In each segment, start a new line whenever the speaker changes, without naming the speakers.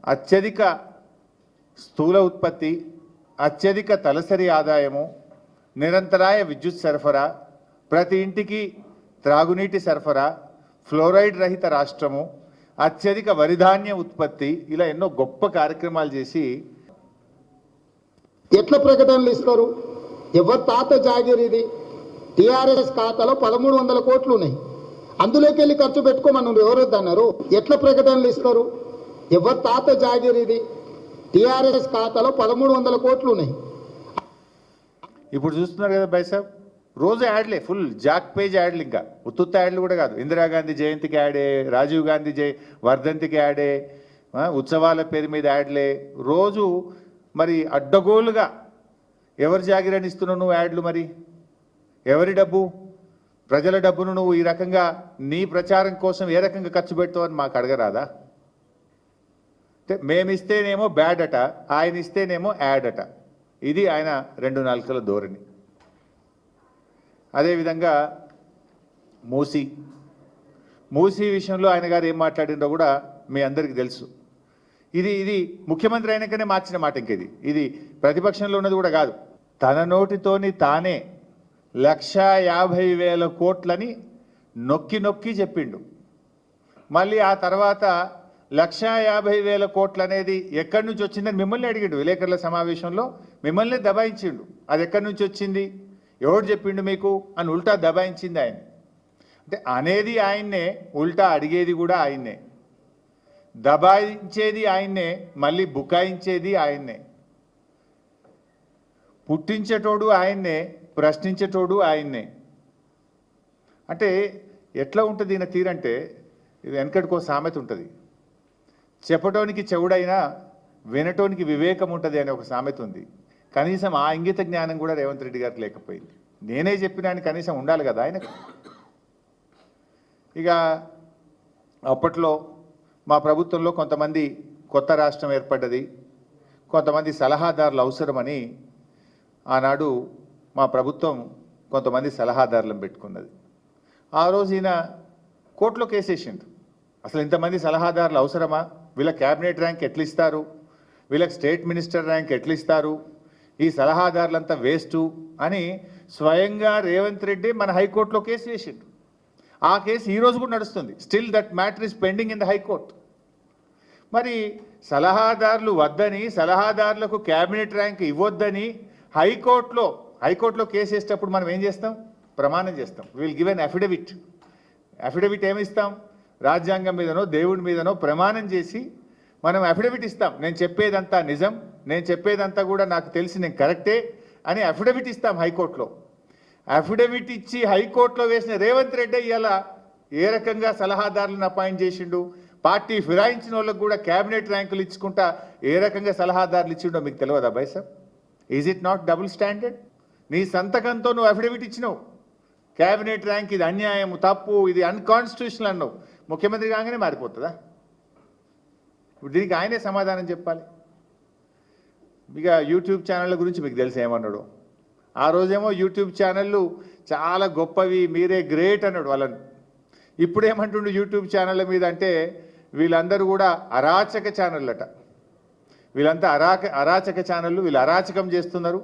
అత్యధిక స్థూల ఉత్పత్తి, అత్యధిక తలసరి ఆదాయము, నిరంతరాయ విద్యుత్ సరఫరా, ప్రతి ఇంటికి త్రాగునీటి సరఫరా, ఫ్లోరైడ్ రహిత రాష్ట్రము, అత్యధిక వరిధాన్య ఉత్పత్తి, ఇలా ఎన్నో గొప్ప కార్యక్రమాలు చేసి
ఎట్లా ప్రకటనలు ఇస్తారు? ఎవరి తాత జాగిరి ఇది? టీఆర్ఎస్ ఖాతాలో 1300 కోట్లు ఉన్నాయి. అందులోకి వెళ్ళి ఖర్చు పెట్టుకోమని ఎవరొద్దన్నారు? ఎట్లా ప్రకటనలు ఇస్తారు? ఎవరి తాత జాగిరి ఇది? టీఆర్ఎస్ ఖాతాలో 1300 కోట్లు ఉన్నాయి.
ఇప్పుడు చూస్తున్నారు కదా భాయ్ సాబ్, రోజు యాడ్లే, ఫుల్ జాక్ పేజ్ యాడ్లు, ఇంకా ఉత్తుత్త యాడ్లు కూడా కాదు. ఇందిరాగాంధీ జయంతికి యాడే, రాజీవ్ గాంధీ వర్ధంతికి యాడే, ఉత్సవాల పేరు మీద యాడ్లే. రోజు మరి అడ్డగోలుగా ఎవరి జాగిరని ఇస్తున్నావు నువ్వు యాడ్లు? మరి ఎవరి డబ్బు? ప్రజల డబ్బును నువ్వు ఈ రకంగా నీ ప్రచారం కోసం ఏ రకంగా ఖర్చు పెడతావు అని మాకు అడగరాదా? మేమిస్తేనేమో బ్యాడ్ అట, ఆయన ఇస్తేనేమో యాడ్ అట. ఇది ఆయన 2 నాలుకల ధోరణి. అదేవిధంగా మూసీ విషయంలో ఆయన గారు ఏం మాట్లాడిందో కూడా మీ అందరికీ తెలుసు. ఇది ముఖ్యమంత్రి అయినాకనే మార్చిన మాట. ఇది ప్రతిపక్షంలో ఉన్నది కూడా కాదు. తన నోటితోని తానే 1,50,000 కోట్లని నొక్కి నొక్కి చెప్పిండు. మళ్ళీ ఆ తర్వాత 1,50,000 కోట్లు అనేది ఎక్కడి నుంచి వచ్చిందని మిమ్మల్ని అడిగిండు విలేకరుల సమావేశంలో. మిమ్మల్ని దబాయించిండు. అది ఎక్కడి నుంచి వచ్చింది, ఎవరు చెప్పిండు మీకు అని ఉల్టా దబాయించింది ఆయన. అంటే అనేది ఆయన్నే, ఉల్టా అడిగేది కూడా ఆయన్నే, దబాయించేది ఆయన్నే, మళ్ళీ బుకాయించేది ఆయన్నే. పుట్టించేటోడు ఆయన్నే, ప్రశ్నించేటోడు ఆయన్నే. అంటే ఎట్లా ఉంటుంది ఈయన తీరంటే, ఇది వెనకటికో సామెత ఉంటుంది, చెప్పటోనికి చెవుడైనా వినటోనికి వివేకం ఉంటుంది అనే ఒక సామెత ఉంది. కనీసం ఆ ఇంగిత జ్ఞానం కూడా రేవంత్ రెడ్డి గారికి లేకపోయింది. నేనే చెప్పినాను కనీసం ఉండాలి కదా ఆయనకు. ఇక అప్పట్లో మా ప్రభుత్వంలో కొంతమంది కొత్త రాష్ట్రం ఏర్పడ్డది, కొంతమంది సలహాదారులు అవసరమని ఆనాడు మా ప్రభుత్వం కొంతమంది సలహాదారులను పెట్టుకున్నది. ఆ రోజు ఈయన కోర్టులో కేసేసిండు. అసలు ఇంతమంది సలహాదారులు అవసరమా? వీళ్ళ క్యాబినెట్ ర్యాంక్ ఎట్లా ఇస్తారు? వీళ్ళకి స్టేట్ మినిస్టర్ ర్యాంక్ ఎట్లా ఇస్తారు? ఈ సలహాదారులంతా వేస్టు అని స్వయంగా రేవంత్ రెడ్డి మన హైకోర్టులో కేసు వేసిండు. ఆ కేసు ఈరోజు కూడా నడుస్తుంది. Still that matter is pending in the high court. మరి సలహాదారులు వద్దని, సలహాదారులకు క్యాబినెట్ ర్యాంక్ ఇవ్వొద్దని హైకోర్టులో కేసు వేసేటప్పుడు మనం ఏం చేస్తాం? ప్రమాణం చేస్తాం. విల్ గివ్ ఎన్ అఫిడవిట్ ఏమిస్తాం? రాజ్యాంగం మీదనో దేవుడి మీదనో ప్రమాణం చేసి మనం అఫిడవిట్ ఇస్తాం. నేను చెప్పేదంతా నిజం, నేను చెప్పేదంతా కూడా నాకు తెలిసి నేను కరెక్టే అని అఫిడవిట్ ఇస్తాం హైకోర్టులో. అఫిడవిట్ ఇచ్చి హైకోర్టులో వేసిన రేవంత్ రెడ్డి ఇలా ఏ రకంగా సలహాదారులను అపాయింట్ చేసిండు, పార్టీ ఫిరాయించిన వాళ్ళకు కూడా క్యాబినెట్ ర్యాంకులు ఇచ్చుకుంటా ఏ రకంగా సలహాదారులు ఇచ్చిండో మీకు తెలియదా బాయ్ సాబ్? Is it not double standard? నీ సంతకంతో నువ్వు అఫిడవిట్ ఇచ్చినావు, క్యాబినెట్ ర్యాంక్ ఇది అన్యాయం, తప్పు, ఇది అన్కాన్స్టిట్యూషనల్ అన్నావు. ముఖ్యమంత్రి కాగానే మారిపోతుందా? ఇప్పుడు దీనికి ఆయనే సమాధానం చెప్పాలి. ఇక యూట్యూబ్ ఛానళ్ళ గురించి మీకు తెలిసి ఏమన్నాడు. ఆ రోజేమో యూట్యూబ్ ఛానళ్ళు చాలా గొప్పవి, మీరే గ్రేట్ అన్నాడు వాళ్ళని. ఇప్పుడేమంటుండు యూట్యూబ్ ఛానళ్ళ మీద అంటే వీళ్ళందరూ కూడా అరాచక ఛానళ్ళట. వీళ్ళంతా అరాచక ఛానళ్ళు, వీళ్ళు అరాచకం చేస్తున్నారు.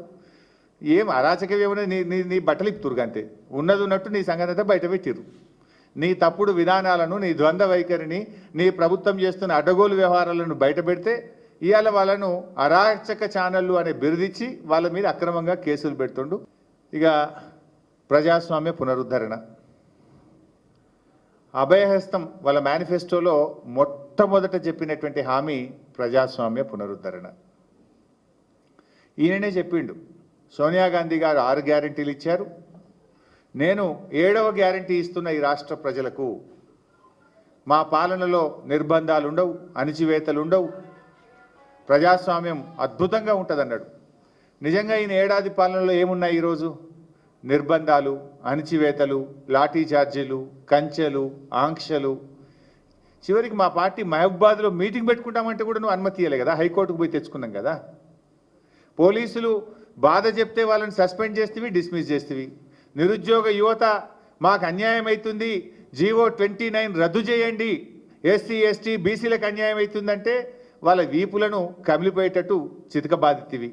ఏం అరాచకం ఏమన్నా నీ బట్టలు ఇప్పుతురుగా అంతే. ఉన్నది ఉన్నట్టు నీ సంగతి అంతా బయట పెట్టిరు. నీ తప్పుడు విధానాలను, నీ ద్వంద్వ వైఖరిని, నీ ప్రభుత్వం చేస్తున్న అడ్డగోలు వ్యవహారాలను బయట పెడితే ఇవాళ వాళ్ళను అరాచక ఛానళ్ళు అనే బిరుదిచ్చి వాళ్ళ మీద అక్రమంగా కేసులు పెడుతుండు. ఇక ప్రజాస్వామ్య పునరుద్ధరణ, అభయహస్తం వాళ్ళ మేనిఫెస్టోలో మొట్టమొదట చెప్పినటువంటి హామీ ప్రజాస్వామ్య పునరుద్ధరణ. ఈయననే చెప్పిండు. సోనియా గాంధీ గారు 6 గ్యారెంటీలు ఇచ్చారు. నేను 7వ గ్యారెంటీ ఇస్తున్న ఈ రాష్ట్ర ప్రజలకు. మా పాలనలో నిర్బంధాలు ఉండవు, అణిచివేతలు ఉండవు, ప్రజాస్వామ్యం అద్భుతంగా ఉంటుందన్నాడు. నిజంగా ఈయన ఏడాది పాలనలో ఏమున్నాయి ఈరోజు? నిర్బంధాలు, అణిచివేతలు, లాఠీ చార్జీలు, కంచెలు, ఆంక్షలు. చివరికి మా పార్టీ మహబూబాద్లో మీటింగ్ పెట్టుకుంటామంటే కూడా నువ్వు అనుమతి ఇవ్వలే కదా, హైకోర్టుకు పోయి తెచ్చుకున్నాం కదా. పోలీసులు బాధ చెప్తే వాళ్ళని సస్పెండ్ చేస్తేవి, డిస్మిస్ చేస్తేవి. నిరుద్యోగ యువత మాకు అన్యాయం అవుతుంది, జీవో 29 రద్దు చేయండి, ఎస్సీ ఎస్టీ బీసీలకు అన్యాయం అవుతుందంటే వాళ్ళ వీపులను కమిలిపోయేటట్టు చితకబాదితివి.